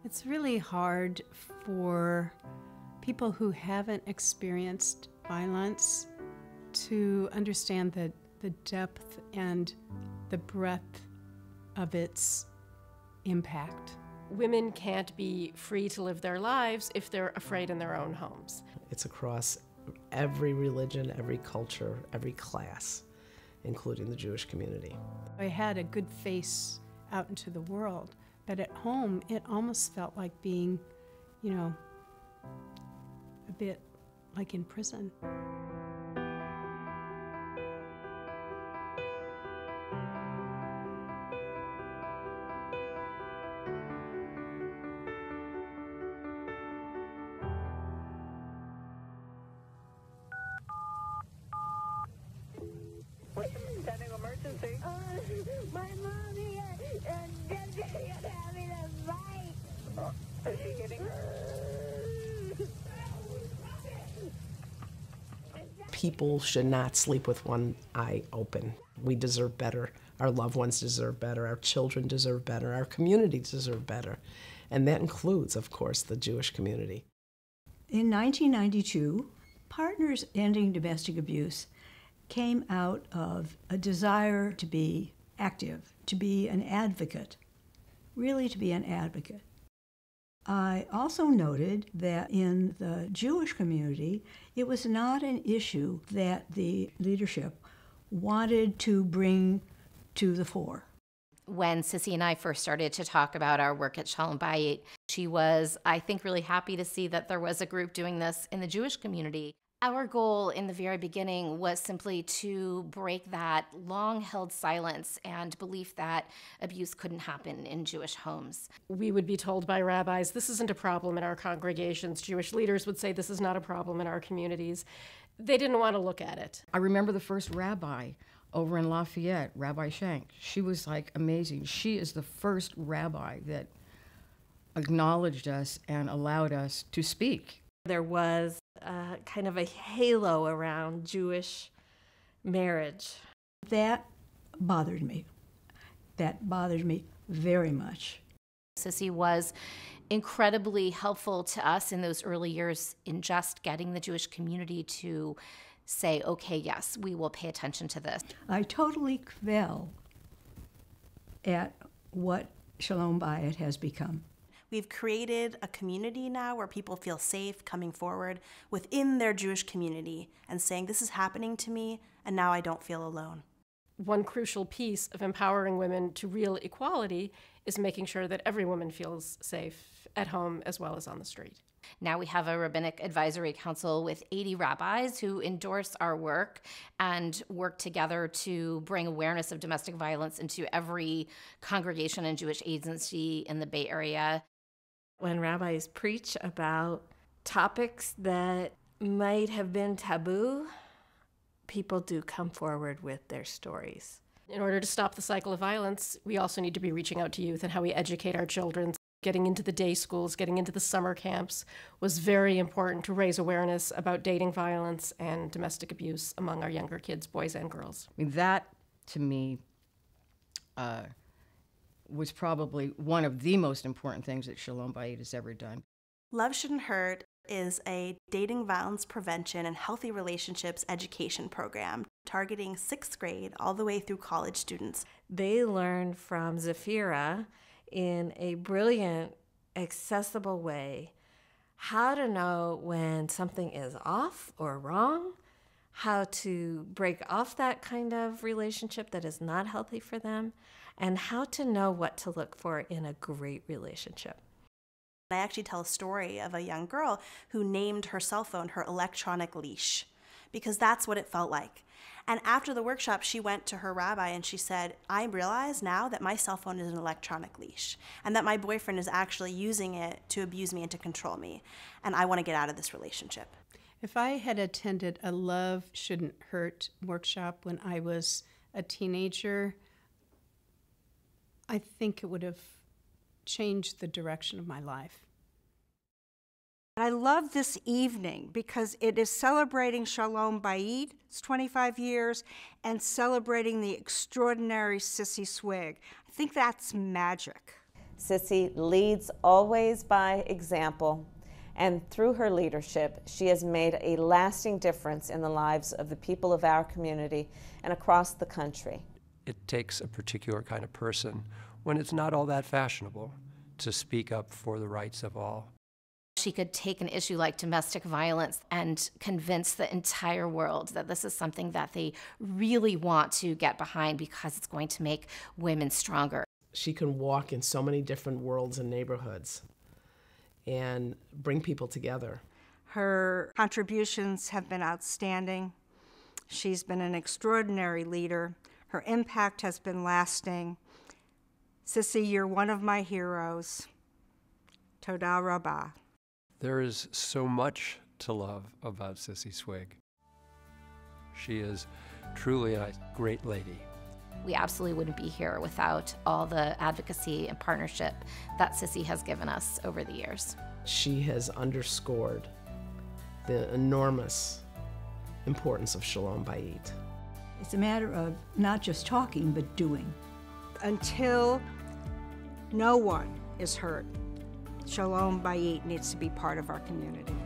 It's really hard for people who haven't experienced violence to understand the depth and the breadth of its impact. Women can't be free to live their lives if they're afraid in their own homes. It's across every religion, every culture, every class, including the Jewish community. I had a good face out into the world, but at home it almost felt like being, a bit like in prison. Standing emergency. My mommy and Daddy are having a fight. Is she hitting her? People should not sleep with one eye open. We deserve better. Our loved ones deserve better. Our children deserve better. Our communities deserve better. And that includes, of course, the Jewish community. In 1992, Partners Ending Domestic Abuse came out of a desire to be active, to be an advocate, really to be an advocate. I also noted that in the Jewish community, it was not an issue that the leadership wanted to bring to the fore. When Sissy and I first started to talk about our work at Shalom Bayit, she was, I think, really happy to see that there was a group doing this in the Jewish community. Our goal in the very beginning was simply to break that long-held silence and belief that abuse couldn't happen in Jewish homes. We would be told by rabbis, this isn't a problem in our congregations. Jewish leaders would say this is not a problem in our communities. They didn't want to look at it. I remember the first rabbi over in Lafayette, Rabbi Shank. She was like amazing. She is the first rabbi that acknowledged us and allowed us to speak. There was kind of a halo around Jewish marriage. That bothered me. That bothered me very much. Sissy was incredibly helpful to us in those early years in just getting the Jewish community to say, okay, yes, we will pay attention to this. I totally fell at what Shalom Bayit has become. We've created a community now where people feel safe coming forward within their Jewish community and saying, this is happening to me, and now I don't feel alone. One crucial piece of empowering women to real equality is making sure that every woman feels safe at home as well as on the street. Now we have a rabbinic advisory council with 80 rabbis who endorse our work and work together to bring awareness of domestic violence into every congregation and Jewish agency in the Bay Area. When rabbis preach about topics that might have been taboo, people do come forward with their stories. In order to stop the cycle of violence, we also need to be reaching out to youth and how we educate our children. Getting into the day schools, getting into the summer camps was very important to raise awareness about dating violence and domestic abuse among our younger kids, boys and girls. I mean, that, to me, was probably one of the most important things that Shalom Bayit has ever done. Love Shouldn't Hurt is a dating violence prevention and healthy relationships education program targeting 6th grade all the way through college students. They learn from Zafira in a brilliant, accessible way how to know when something is off or wrong, how to break off that kind of relationship that is not healthy for them, and how to know what to look for in a great relationship. I actually tell a story of a young girl who named her cell phone her electronic leash because that's what it felt like. And after the workshop, she went to her rabbi and she said, I realize now that my cell phone is an electronic leash and that my boyfriend is actually using it to abuse me and to control me, and I want to get out of this relationship. If I had attended a Love Shouldn't Hurt workshop when I was a teenager, I think it would have changed the direction of my life. I love this evening because it is celebrating Shalom Bayit, it's 25 years, and celebrating the extraordinary Sissy Swig. I think that's magic. Sissy leads always by example, and through her leadership, she has made a lasting difference in the lives of the people of our community and across the country. It takes a particular kind of person, when it's not all that fashionable, to speak up for the rights of all. She could take an issue like domestic violence and convince the entire world that this is something that they really want to get behind because it's going to make women stronger. She can walk in so many different worlds and neighborhoods and bring people together. Her contributions have been outstanding. She's been an extraordinary leader. Her impact has been lasting. Sissy, you're one of my heroes. Toda Rabbah. There is so much to love about Sissy Swig. She is truly a great lady. We absolutely wouldn't be here without all the advocacy and partnership that Sissy has given us over the years. She has underscored the enormous importance of Shalom Bayit. It's a matter of not just talking, but doing. Until no one is hurt, Shalom Bayit needs to be part of our community.